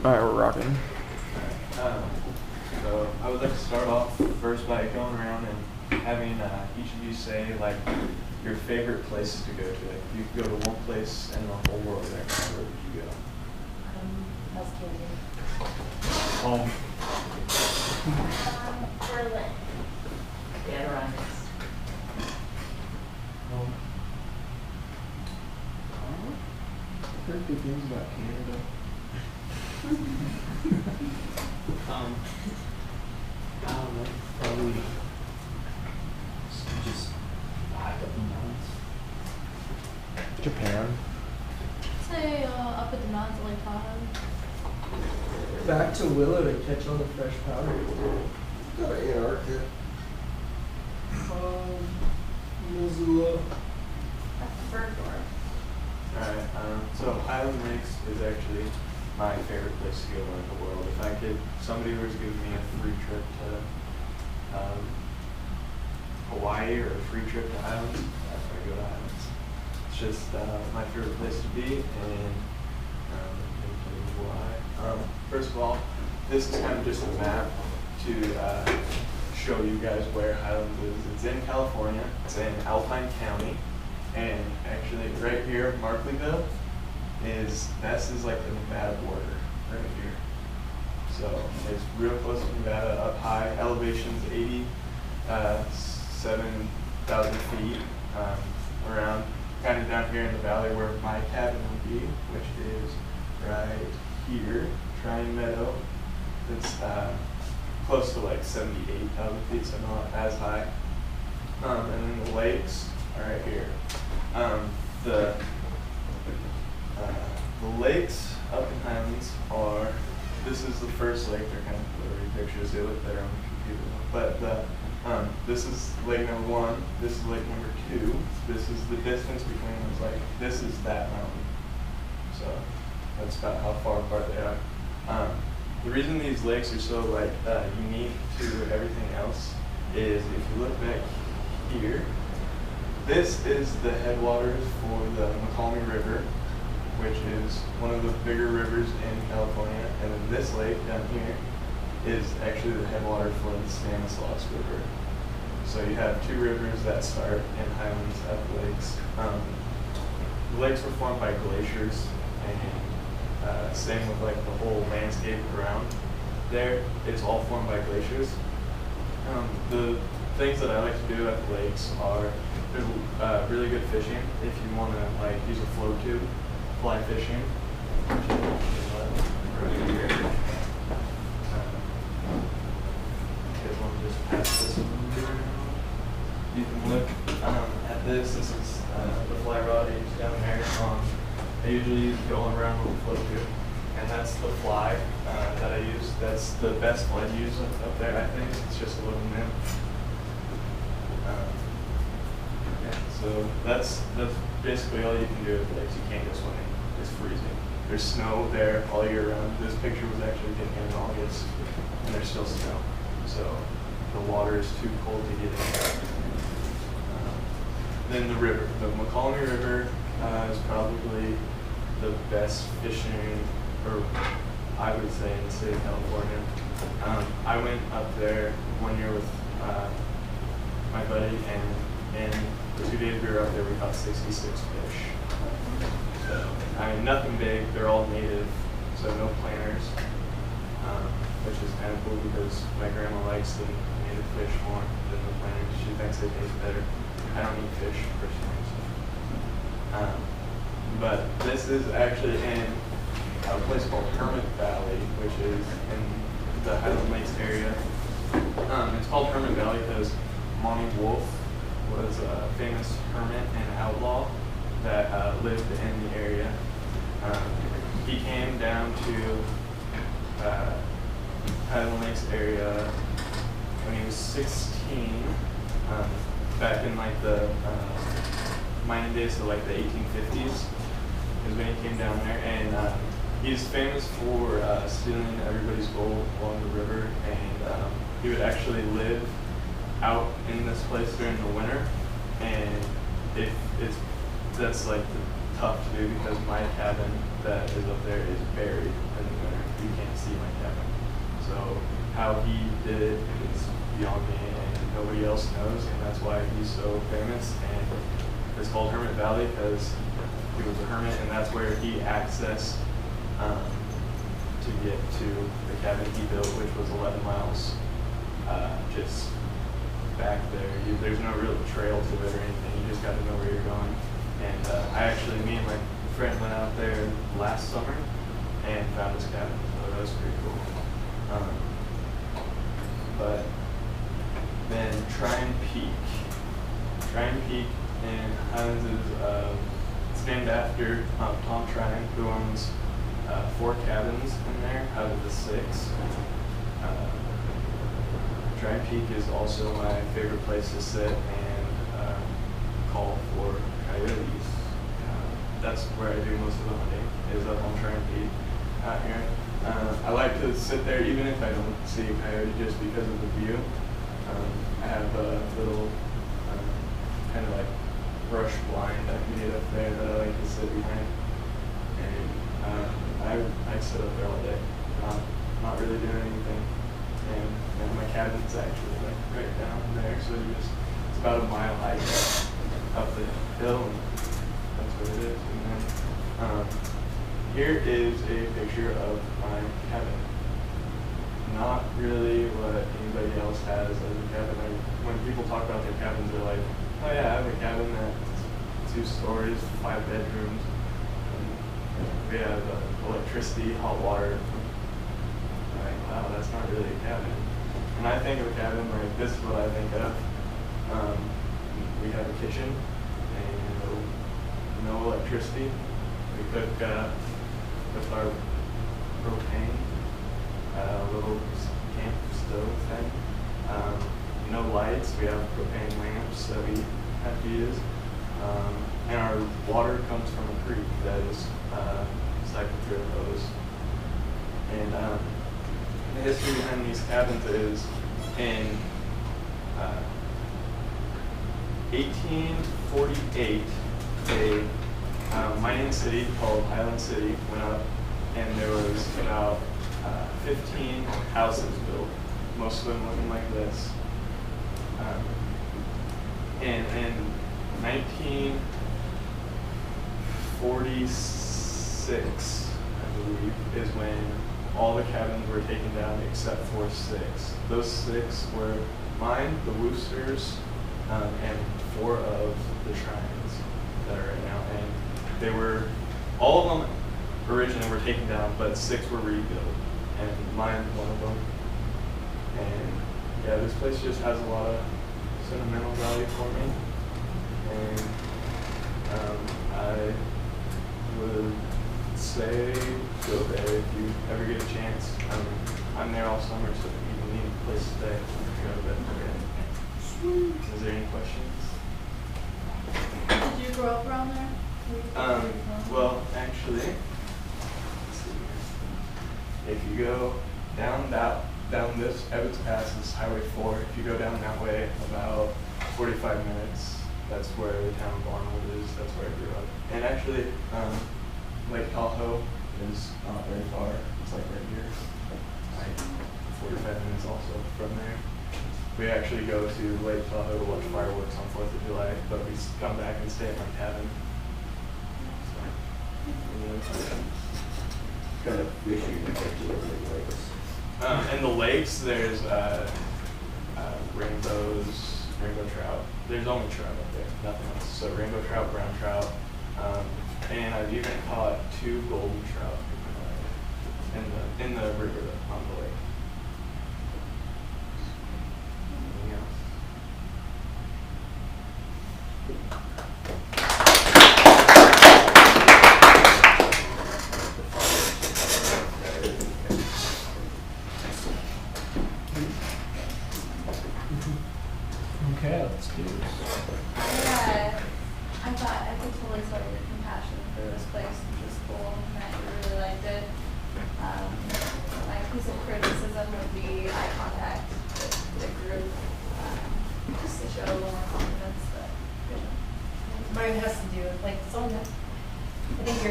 Alright, we're rocking. So I would like to start off first by going around and having each of you say like your favorite places to go to. Like if you could go to one place in the whole world right now, where would you go? Home. Berlin. Veterans. Home. I've heard good things about Canada. I don't know. Probably just hike up the mountains. Japan. Say up at the mountains of Lake Tahoe. Back to Willow to catch all the fresh powder. Go to Antarctica. Missoula. That's the Bergdorf. Alright, so Highland Lakes is actually my favorite place to go in the world. If I could, somebody was giving me a free trip to Hawaii or a free trip to Highlands, that's why I go to Highlands. It's just my favorite place to be, and let me tell you why. First of all, this is kind of just a map to show you guys where Highlands is. It's in California, it's in Alpine County, and actually right here, Markleeville, this is like the Nevada border right here. So it's real close to Nevada, up high. Elevation's 87,000 feet, around kind of down here in the valley where my cabin would be, which is right here, Trine Meadow. It's close to like 78,000 feet, so not as high. And then the lakes are right here. The lakes up in Highlands are, this is the first lake, they're kind of blurry pictures, they look better on the computer. But this is lake number 1, this is lake number 2, this is the distance between them, like this is that mountain. So that's about how far apart they are. The reason these lakes are so like unique to everything else is if you look back here, this is the headwaters for the McCalmy River, which is one of the bigger rivers in California, and then this lake down here is actually the headwater for the Stanislaus River. So you have two rivers that start in Highlands at the lakes. The lakes were formed by glaciers, and same with like the whole landscape around there. It's all formed by glaciers. The things that I like to do at the lakes are there's really good fishing if you want to like use a float tube, fly fishing. Right here. You want to just pass this one. You can look at this. This is the fly rod I use down there. I usually use going around with a float tube, and that's the fly that I use. That's the best fly to use up there. I think it's just a little nymph. So that's basically all you can do at the lakes. You can't go swimming. It's freezing. There's snow there all year round. This picture was actually taken in August, and there's still snow. So the water is too cold to get in. Then the river. The McCalmy River is probably the best fishing, or I would say, in the state of California. I went up there one year with my buddy, and the 2 days we were up there, we caught 66 fish. So, I mean, nothing big. They're all native, so no planters, which is kind of cool because my grandma likes the native fish more than the planters. She thinks they taste better. I don't eat fish personally. So. But this is actually in a place called Hermit Valley, which is in the Highland Lakes area. It's called Hermit Valley because Monty Wolf was a famous hermit and outlaw that lived in the area. He came down to Highland Lakes area when he was 16, back in like the mining days, so like the 1850s is when he came down there, and he's famous for stealing everybody's gold along the river, and he would actually live out in this place during the winter, and that's like the tough to do because my cabin that is up there is buried in the winter. You can't see my cabin. So how he did it is beyond me, and nobody else knows, and that's why he's so famous. And it's called Hermit Valley because he was a hermit, and that's where he accessed to get to the cabin he built, which was 11 miles just back there. There's no real trail to it or anything. You just got to know where you're going. And me and my friend went out there last summer and found his cabin, so that was pretty cool. But then Trine Peak in Highlands is it's named after Tom Trine, who owns 4 cabins in there out of the 6. Trine Peak is also my favorite place to sit and call for coyotes. That's where I do most of the hunting, is up on Trine Peak out here. I like to sit there even if I don't see a coyote just because of the view. I have a little kind of like brush blind I can get up there that I like to sit behind. And I sit up there all day, not really doing anything. And my cabin's actually like right down there, so it's about a mile hike up the hill, and that's what it is. And then here is a picture of my cabin. Not really what anybody else has as a cabin. When people talk about their cabins, they're like, oh yeah, I have a cabin that's 2 stories, 5 bedrooms. We have electricity, hot water. I'm like, wow, that's not really a cabin. And I think of a cabin like this is what I think of. We have a kitchen and no electricity. We cook with our propane, a little camp stove thing. No lights. We have propane lamps that we have to use. And our water comes from a creek that is cycled through a hose. And the history behind these cabins is in 1848, a mining city called Highland City went up, and there was about 15 houses built, most of them looking like this. And in 1946, I believe, is when all the cabins were taken down except for 6. Those 6 were mine, the Woosters, and 4 of the Trines that are right now. And they were, all of them originally were taken down, but 6 were rebuilt, and mine's one of them. And yeah, this place just has a lot of sentimental value for me. And I would say go there if you ever get a chance. I'm there all summer, so if you need a place to stay, go to bed for it. Is there any questions? Did you grow up around there? Well, actually, let's see here. If you go down this Evans Pass, this Highway 4, if you go down that way about 45 minutes, that's where the town of Barnwood is. That's where I grew up. And actually, Lake Tahoe is not very far. It's like right here, like 45 minutes also from there. We actually go to Lake Tahoe to watch fireworks on 4th of July, but we come back and stay at my cabin. Kind of fishing lakes. In the lakes, there's rainbow trout. There's only trout up there, nothing else. So rainbow trout, brown trout, and I've even caught 2 golden trout in the river on the lake. Anything else? Okay, let's do this. I thought I could totally tell your compassion for this place, which is cool, and that you really liked it. My piece of criticism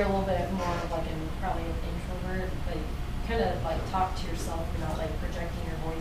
you're a little bit more of like probably an introvert, but kind of like talk to yourself. You're not like projecting your voice